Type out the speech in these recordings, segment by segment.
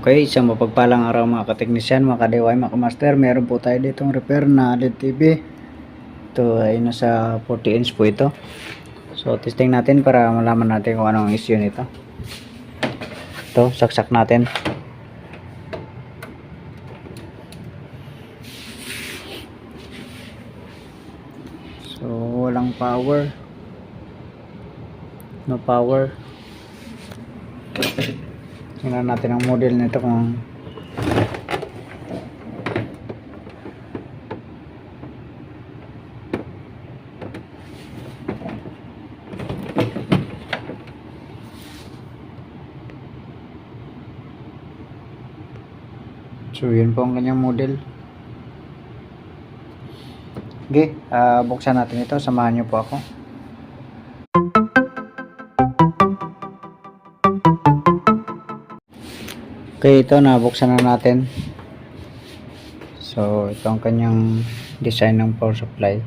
Okay, isang mapagpalang araw mga kateknisyan, mga ka-DIY, mga ka-master. Meron po tayo ditong repair na LED TV. Ito ay nasa 40 inch po ito. So, testing natin para malaman natin kung anong issue nito. Ito, saksak natin. So, walang power. No power. Tingnan natin ang model nito kung so yun po ang kanyang model. Okay, buksan natin ito, samahan nyo po ako. Okay, ito nabuksan na natin. So ito ang kanyang design ng power supply.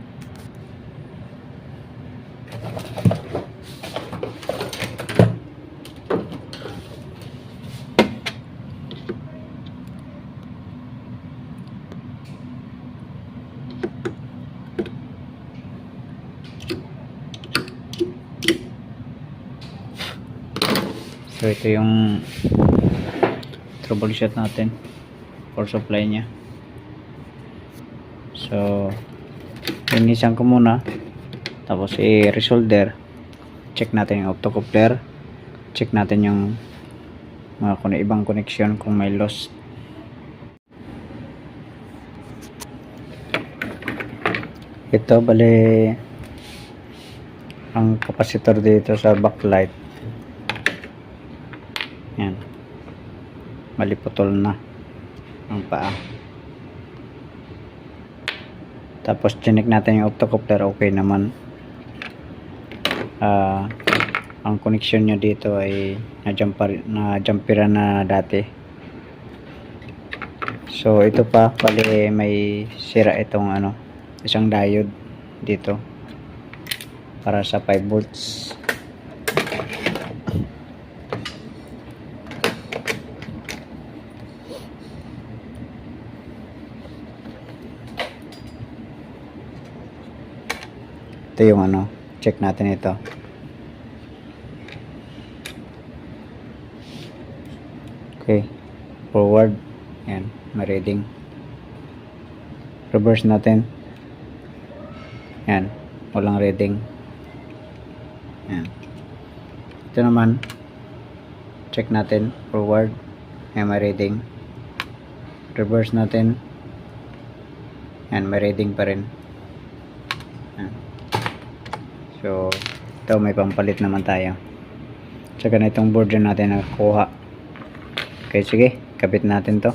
So ito yung troubleshoot natin, power supply nya. So linisan ko muna, tapos i-resolder. Check natin yung optocoupler, check natin yung mga ibang connection kung may loss. Ito bali ang capacitor dito sa backlight. Yan, maliputol na ang paa. Tapos chinek natin yung optocoupler, okay naman. Ang connection nyo dito ay na-jumperan na dati. So ito pa, bali may sira itong isang diode dito para sa 5 volts. Ito yung check natin ito. Okay, forward, yan, may reading. Reverse natin, yan, walang reading. Yan. Ito naman, check natin, forward, yan, may reading. Reverse natin, yan, may reading pa rin. Yan. So ito, may pampalit naman tayo. So ganitong board dyan natin nakuha. Okay, sige, kabit natin to.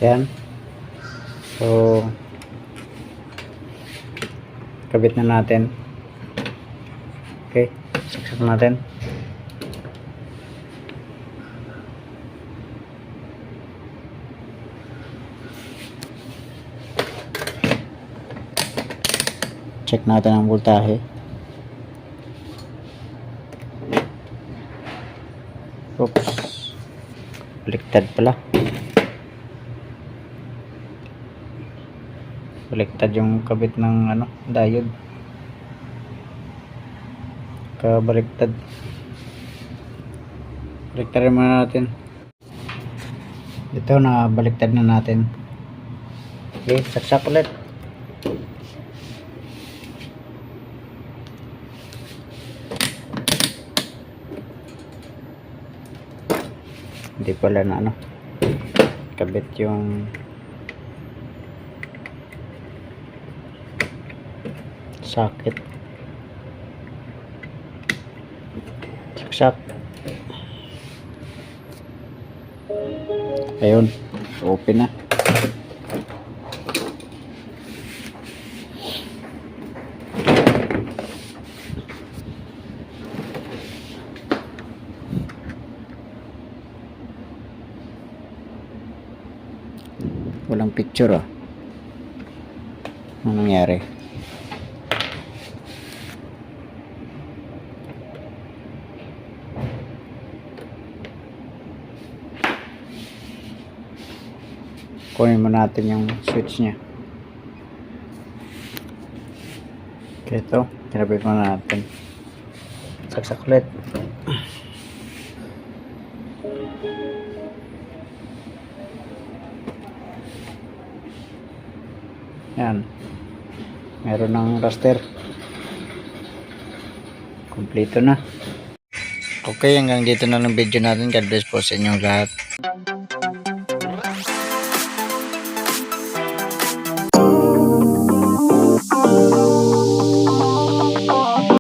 Yan. So kabit na natin. Okay, saksak natin. Check natin ang voltahe. Oops, baliktad pala. Baliktad yung kabit ng diode. Kabaliktad. Baliktarin muna natin. Ito, na baliktad na natin. Okay, saksak ulit. Hindi pala na kabit yung socket. Saksak. Ayun, open na. Walang picture Anong nangyari? kunin mo natin yung switch nya. Okay, ito kinabit mo natin, saksak ulit. Yan, meron ng raster, kompleto na. Okay, hanggang dito na lang video natin. God bless po sa inyong lahat.